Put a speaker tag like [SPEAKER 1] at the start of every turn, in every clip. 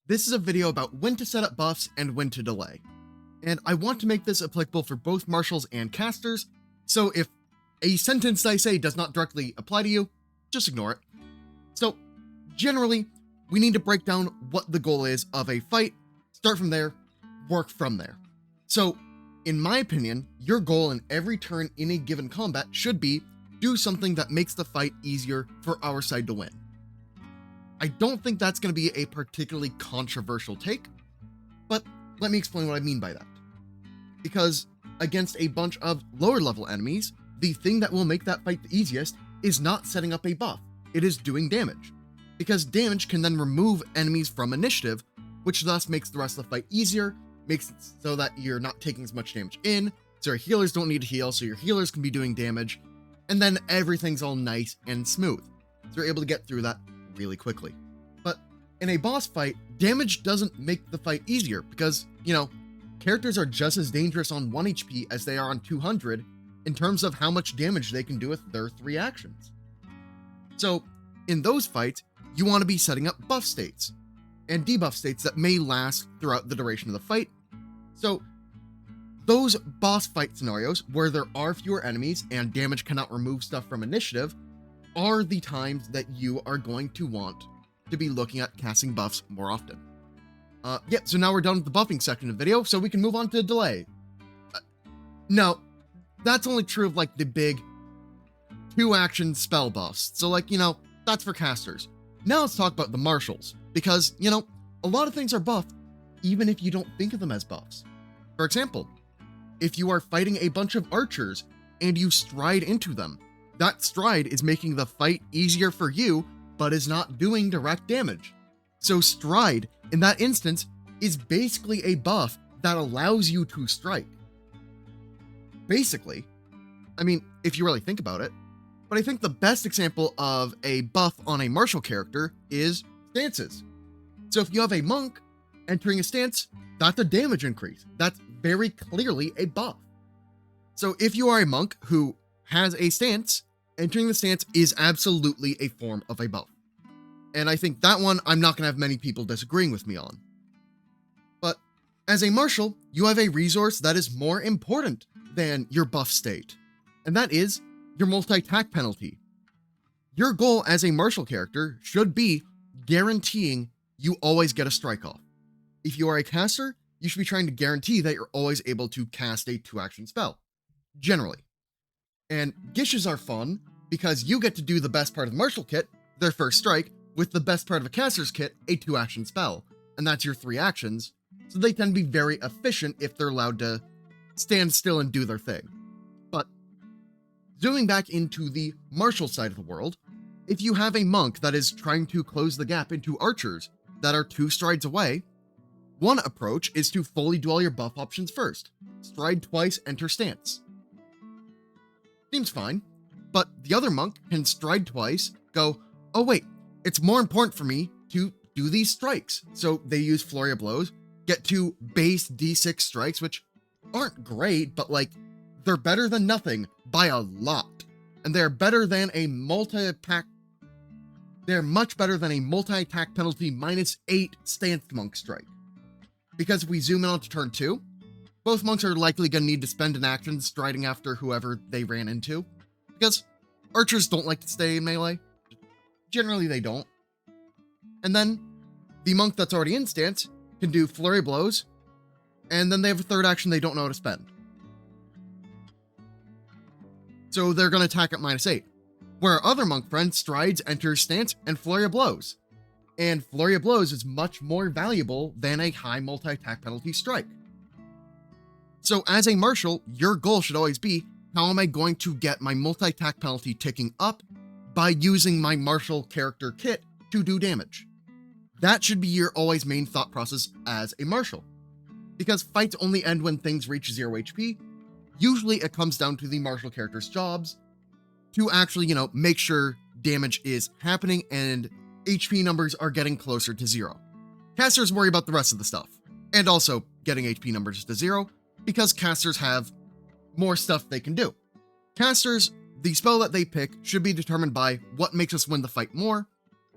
[SPEAKER 1] This is a video about when to set up buffs and when to delay. And I want to make this applicable for both marshals and casters, so if a sentence I say does not directly apply to you, just ignore it. So generally, we need to break down what the goal is of a fight, start from there, work from there. So in my opinion, your goal in every turn in a given combat should be do something that makes the fight easier for our side to win. I don't think that's going to be a particularly controversial take, but let me explain what I mean by that. Because against a bunch of lower level enemies, the thing that will make that fight the easiest is not setting up a buff, it is doing damage. Because damage can then remove enemies from initiative, which thus makes the rest of the fight easier, makes it so that you're not taking as much damage in, so your healers don't need to heal, so your healers can be doing damage, and then everything's all nice and smooth. So you're able to get through that really quickly. But in a boss fight, damage doesn't make the fight easier because, characters are just as dangerous on 1 HP as they are on 200 in terms of how much damage they can do with their 3 actions. So in those fights, you want to be setting up buff states and debuff states that may last throughout the duration of the fight. So those boss fight scenarios where there are fewer enemies and damage cannot remove stuff from initiative are the times that you are going to want to be looking at casting buffs more often. So now we're done with the buffing section of the video, so we can move on to delay. No, that's only true of like the big 2-action spell buffs. So that's for casters. Now let's talk about the marshals, because, a lot of things are buffed even if you don't think of them as buffs. For example, if you are fighting a bunch of archers and you stride into them, that stride is making the fight easier for you, but is not doing direct damage. So stride, in that instance, is basically a buff that allows you to strike. Basically, if you really think about it, but I think the best example of a buff on a martial character is stances. So if you have a monk entering a stance, that's a damage increase. That's very clearly a buff. So if you are a monk who has a stance, entering the stance is absolutely a form of a buff. And I think that one I'm not going to have many people disagreeing with me on. But as a martial, you have a resource that is more important than your buff state, and that is your multi-attack penalty. Your goal as a martial character should be guaranteeing you always get a strike off. If you are a caster, you should be trying to guarantee that you're always able to cast a 2-action spell, generally. And gishes are fun because you get to do the best part of the martial kit, their first strike, with the best part of a caster's kit, a 2-action spell, and that's your 3 actions, so they tend to be very efficient if they're allowed to stand still and do their thing. But zooming back into the martial side of the world, if you have a monk that is trying to close the gap into archers that are 2 strides away, one approach is to fully do all your buff options first. Stride twice, enter stance. Seems fine, but the other monk can stride twice, go, oh wait, it's more important for me to do these strikes. So they use flurry of blows, get 2 base D6 strikes, which aren't great, but they're better than nothing by a lot. And they're better than a multi-attack. They're much better than a multi-attack penalty -8 stance monk strike. Because if we zoom in onto turn 2, both monks are likely going to need to spend an action striding after whoever they ran into, because archers don't like to stay in melee. Generally, they don't. And then the monk that's already in stance can do flurry blows, and then they have a 3rd action they don't know how to spend. So they're going to attack at -8, where our other monk friend strides, enters stance, and flurry of blows. And flurry of blows is much more valuable than a high multi-attack penalty strike. So as a martial, your goal should always be, how am I going to get my multi-attack penalty ticking up by using my martial character kit to do damage? That should be your always main thought process as a martial. Because fights only end when things reach 0 HP, usually it comes down to the martial character's jobs to actually, make sure damage is happening and HP numbers are getting closer to 0. Casters worry about the rest of the stuff, and also getting HP numbers to 0, because casters have more stuff they can do. Casters, the spell that they pick should be determined by what makes us win the fight more.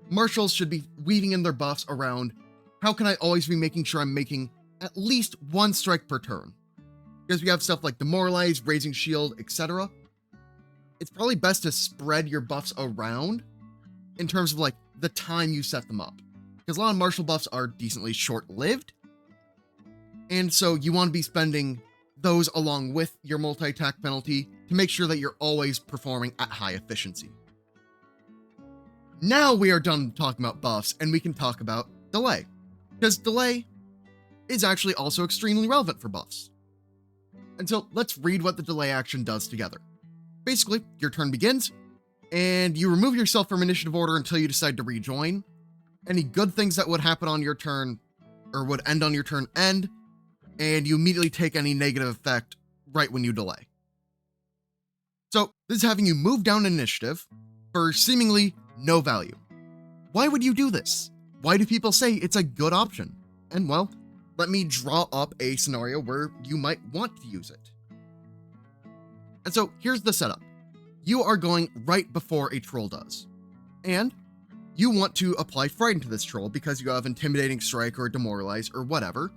[SPEAKER 1] Martials should be weaving in their buffs around how can I always be making sure I'm making at least one strike per turn? Because we have stuff like Demoralize, Raising Shield, etc. It's probably best to spread your buffs around in terms of like the time you set them up. Because a lot of martial buffs are decently short-lived. And so you want to be spending those along with your multi-attack penalty to make sure that you're always performing at high efficiency. Now we are done talking about buffs and we can talk about delay. Because delay is actually also extremely relevant for buffs. And so let's read what the delay action does together. Basically, your turn begins, and you remove yourself from initiative order until you decide to rejoin. Any good things that would happen on your turn, or would end on your turn, end, and you immediately take any negative effect right when you delay. So this is having you move down initiative for seemingly no value. Why would you do this? Why do people say it's a good option? And well, let me draw up a scenario where you might want to use it. And so here's the setup. You are going right before a troll does. And you want to apply Frighten to this troll because you have Intimidating Strike or Demoralize or whatever.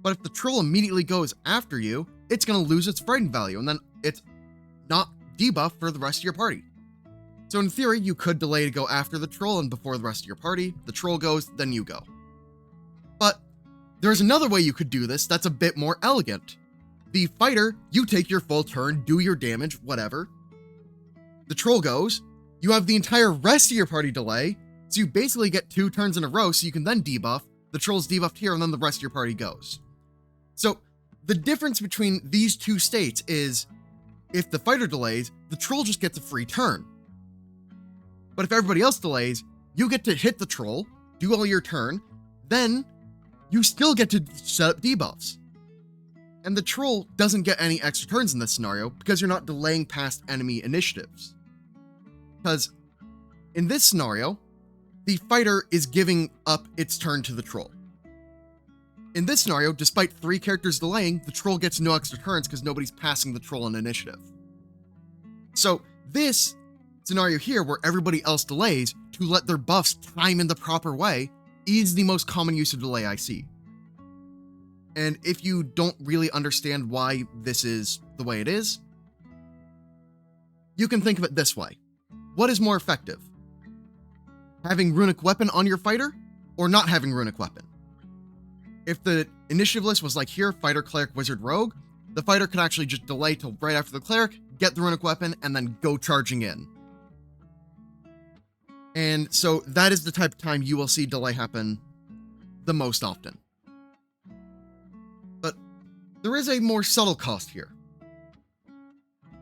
[SPEAKER 1] But if the troll immediately goes after you, it's going to lose its Frighten value, and then it's not debuffed for the rest of your party. So in theory, you could delay to go after the troll and before the rest of your party. The troll goes, then you go. But there's another way you could do this that's a bit more elegant. The fighter, you take your full turn, do your damage, whatever. The troll goes, you have the entire rest of your party delay, so you basically get 2 turns in a row, so you can then debuff. The troll's debuffed here, and then the rest of your party goes. So the difference between these two states is, if the fighter delays, the troll just gets a free turn. But if everybody else delays, you get to hit the troll, do all your turn, then you still get to set up debuffs. And the troll doesn't get any extra turns in this scenario because you're not delaying past enemy initiatives. Because in this scenario, the fighter is giving up its turn to the troll. In this scenario, despite 3 characters delaying, the troll gets no extra turns because nobody's passing the troll in initiative. So this scenario here, where everybody else delays to let their buffs time in the proper way, is the most common use of delay I see. And if you don't really understand why this is the way it is, you can think of it this way. What is more effective? Having Runic Weapon on your fighter, or not having Runic Weapon? If the initiative list was like here, Fighter, Cleric, Wizard, Rogue, the fighter could actually just delay till right after the Cleric, get the Runic Weapon, and then go charging in. And so that is the type of time you will see delay happen the most often. But there is a more subtle cost here.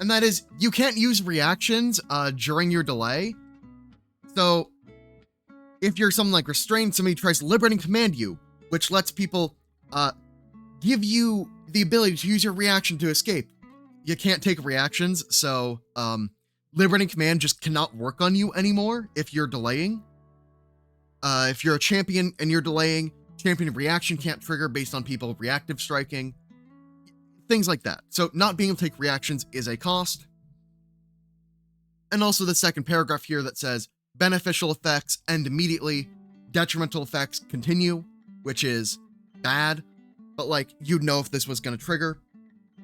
[SPEAKER 1] And that is, you can't use reactions during your delay. So if you're something like Restrained, somebody tries Liberating Command you, which lets people give you the ability to use your reaction to escape. You can't take reactions, so Liberating Command just cannot work on you anymore if you're delaying. If you're a champion and you're delaying, champion reaction can't trigger based on people reactive striking. Things like that. So not being able to take reactions is a cost. And also the second paragraph here that says beneficial effects end immediately, detrimental effects continue, which is bad, but like you'd know if this was going to trigger.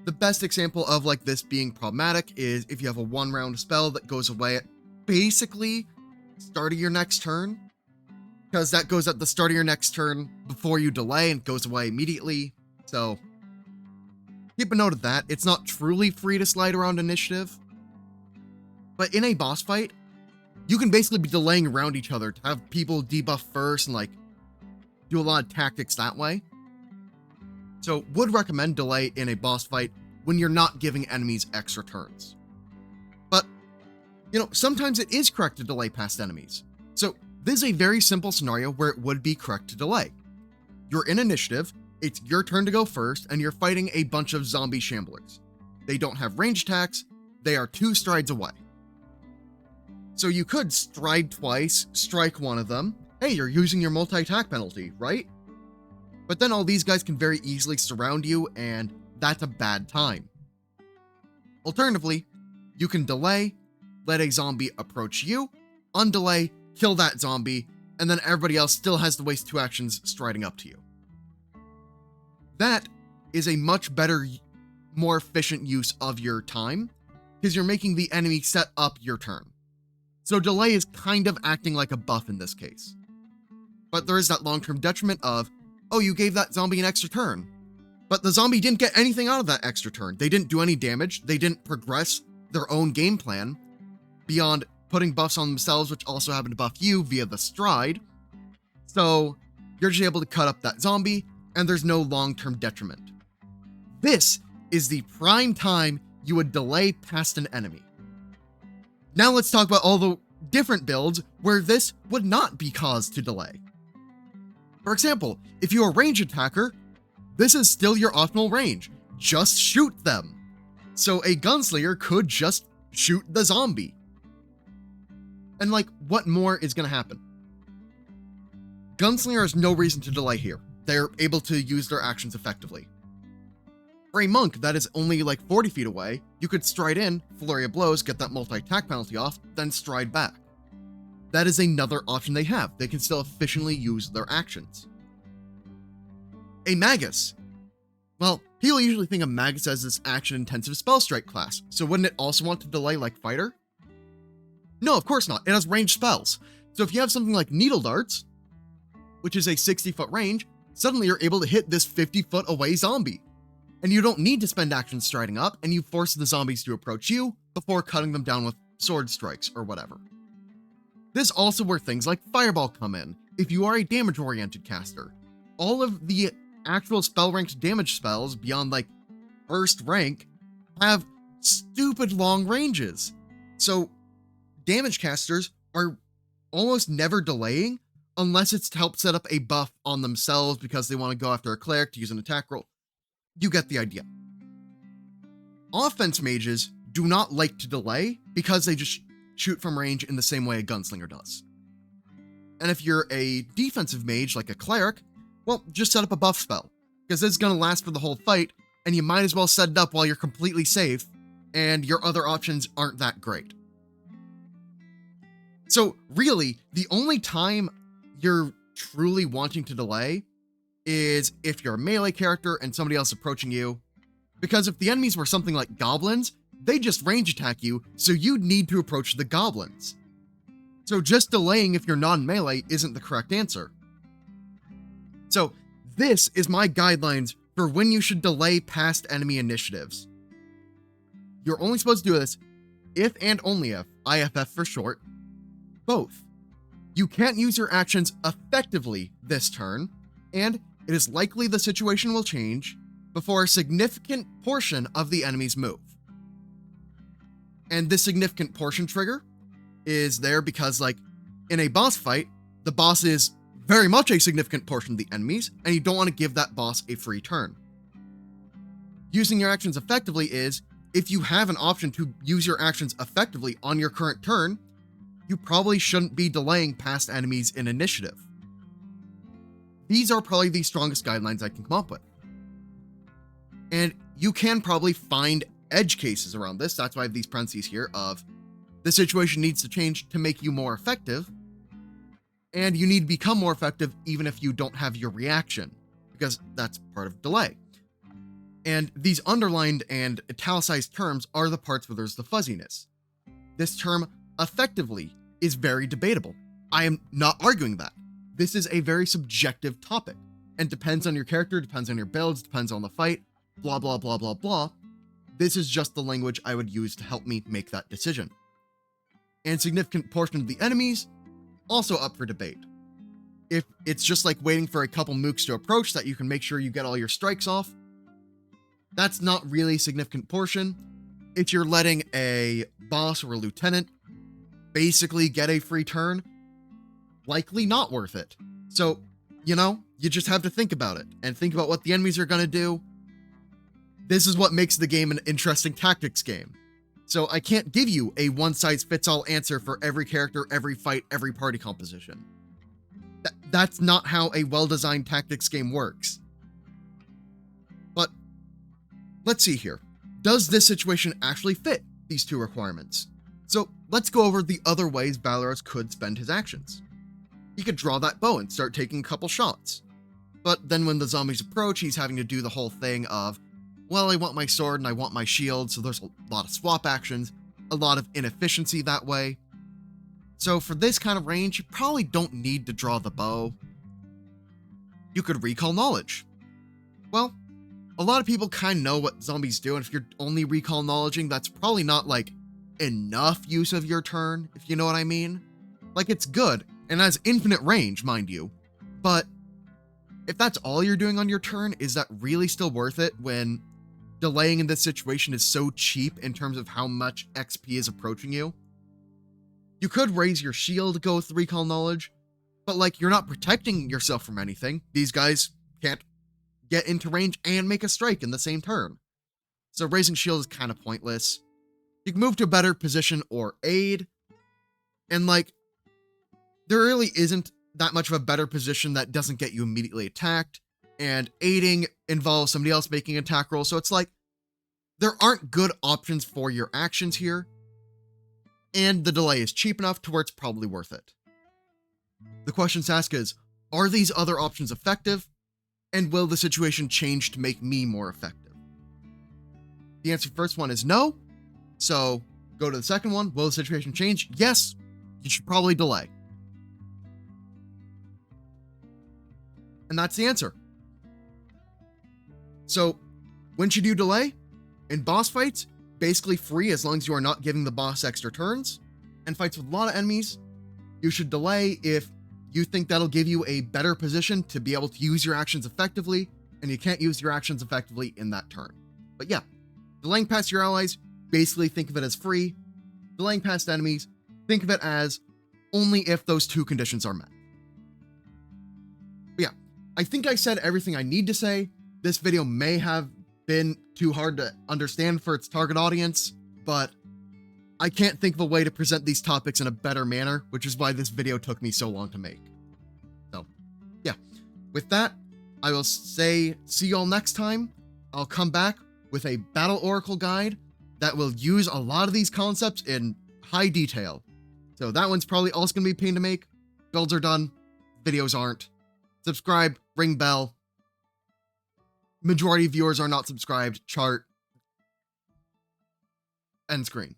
[SPEAKER 1] The best example of like this being problematic is if you have a 1-round spell that goes away at basically start of your next turn, because that goes at the start of your next turn before you delay and goes away immediately. So keep a note of that. It's not truly free to slide around initiative, but in a boss fight, you can basically be delaying around each other to have people debuff first and like do a lot of tactics that way. So would recommend delay in a boss fight when you're not giving enemies extra turns. But, you know, sometimes it is correct to delay past enemies. So this is a very simple scenario where it would be correct to delay. You're in initiative, it's your turn to go first, and you're fighting a bunch of zombie shamblers. They don't have range attacks, they are 2 strides away. So you could stride twice, strike one of them. Hey, you're using your multi-attack penalty, right? But then all these guys can very easily surround you, and that's a bad time. Alternatively, you can delay, let a zombie approach you, undelay, kill that zombie, and then everybody else still has to waste 2 actions striding up to you. That is a much better, more efficient use of your time, because you're making the enemy set up your turn. So delay is kind of acting like a buff in this case. But there is that long-term detriment of, oh, you gave that zombie an extra turn. But the zombie didn't get anything out of that extra turn. They didn't do any damage. They didn't progress their own game plan beyond putting buffs on themselves, which also happen to buff you via the stride. So you're just able to cut up that zombie, and there's no long-term detriment. This is the prime time you would delay past an enemy. Now let's talk about all the different builds where this would not be cause to delay. For example, if you're a range attacker, this is still your optimal range. Just shoot them. So a gunslinger could just shoot the zombie. And like, what more is going to happen? Gunslinger has no reason to delay here. They're able to use their actions effectively. For a monk that is only like 40 feet away, you could stride in, flurry of blows, get that multi-attack penalty off, then stride back. That is another option they have. They can still efficiently use their actions. A Magus. Well, people usually think of Magus as this action-intensive spell strike class, so wouldn't it also want to delay like Fighter? No, of course not. It has ranged spells. So if you have something like Needle Darts, which is a 60-foot range, suddenly you're able to hit this 50-foot away zombie. And you don't need to spend actions striding up, and you force the zombies to approach you before cutting them down with sword strikes or whatever. This is also where things like Fireball come in, if you are a damage-oriented caster. All of the actual spell-ranked damage spells beyond like first rank have stupid long ranges. So damage casters are almost never delaying unless it's to help set up a buff on themselves because they want to go after a cleric to use an attack roll. You get the idea. Offense mages do not like to delay because they just shoot from range in the same way a gunslinger does. And if you're a defensive mage like a cleric, well, just set up a buff spell, because it's going to last for the whole fight, and you might as well set it up while you're completely safe, and your other options aren't that great. So really, the only time you're truly wanting to delay is if you're a melee character and somebody else approaching you, because if the enemies were something like goblins, they just range attack you, so you'd need to approach the goblins. So just delaying if you're non-melee isn't the correct answer. So this is my guidelines for when you should delay past enemy initiatives. You're only supposed to do this if and only if, IFF for short, both. You can't use your actions effectively this turn, and it is likely the situation will change before a significant portion of the enemy's move. And this significant portion trigger is there because, like, in a boss fight, the boss is very much a significant portion of the enemies, and you don't want to give that boss a free turn. Using your actions effectively is, if you have an option to use your actions effectively on your current turn, you probably shouldn't be delaying past enemies in initiative. These are probably the strongest guidelines I can come up with. And you can probably find edge cases around this. That's why I have these parentheses here of the situation needs to change to make you more effective, and you need to become more effective even if you don't have your reaction, because that's part of delay. And these underlined and italicized terms are the parts where there's the fuzziness. This term, effectively, is very debatable. I am not arguing that. This is a very subjective topic, and depends on your character, depends on your builds, depends on the fight, blah, blah, blah, blah, blah. This is just the language I would use to help me make that decision. And significant portion of the enemies, also up for debate. If it's just like waiting for a couple mooks to approach that you can make sure you get all your strikes off, that's not really a significant portion. If you're letting a boss or a lieutenant basically get a free turn, likely not worth it. So, you know, you just have to think about it and think about what the enemies are going to do. This is what makes the game an interesting tactics game. So I can't give you a one-size-fits-all answer for every character, every fight, every party composition. That's not how a well-designed tactics game works. But let's see here. Does this situation actually fit these two requirements? So let's go over the other ways Valoros could spend his actions. he could draw that bow and start taking a couple shots. But then when the zombies approach, he's having to do the whole thing of, well, I want my sword and I want my shield, so there's a lot of swap actions, a lot of inefficiency that way. So for this kind of range, you probably don't need to draw the bow. You could recall knowledge. Well, a lot of people kind of know what zombies do, and if you're only recall knowledging, that's probably not like enough use of your turn, if you know what I mean. Like, it's good, and has infinite range, mind you, but if that's all you're doing on your turn, is that really still worth it when delaying in this situation is so cheap in terms of how much XP is approaching you? You could raise your shield to go with recall knowledge, but like, you're not protecting yourself from anything. These guys can't get into range and make a strike in the same turn. So raising shield is kind of pointless. You can move to a better position or aid, and like, there really isn't that much of a better position that doesn't get you immediately attacked, and aiding involves somebody else making an attack roll, so it's like, there aren't good options for your actions here, and the delay is cheap enough to where it's probably worth it. The question to ask is, are these other options effective, and will the situation change to make me more effective? The answer to the first one is no, so go to the second one. Will the situation change? Yes, you should probably delay. And that's the answer. So, when should you delay? In boss fights, basically free as long as you are not giving the boss extra turns. And fights with a lot of enemies, you should delay if you think that'll give you a better position to be able to use your actions effectively, and you can't use your actions effectively in that turn. But yeah, delaying past your allies, basically think of it as free. Delaying past enemies, think of it as only if those two conditions are met. But yeah, I think I said everything I need to say. This video may have been too hard to understand for its target audience, but I can't think of a way to present these topics in a better manner, which is why this video took me so long to make. So yeah, with that, I will say see y'all next time. I'll come back with a Battle Oracle guide that will use a lot of these concepts in high detail. So that one's probably also going to be a pain to make. Builds are done, videos aren't. Subscribe, ring bell. Majority of viewers are not subscribed. Chart. End screen.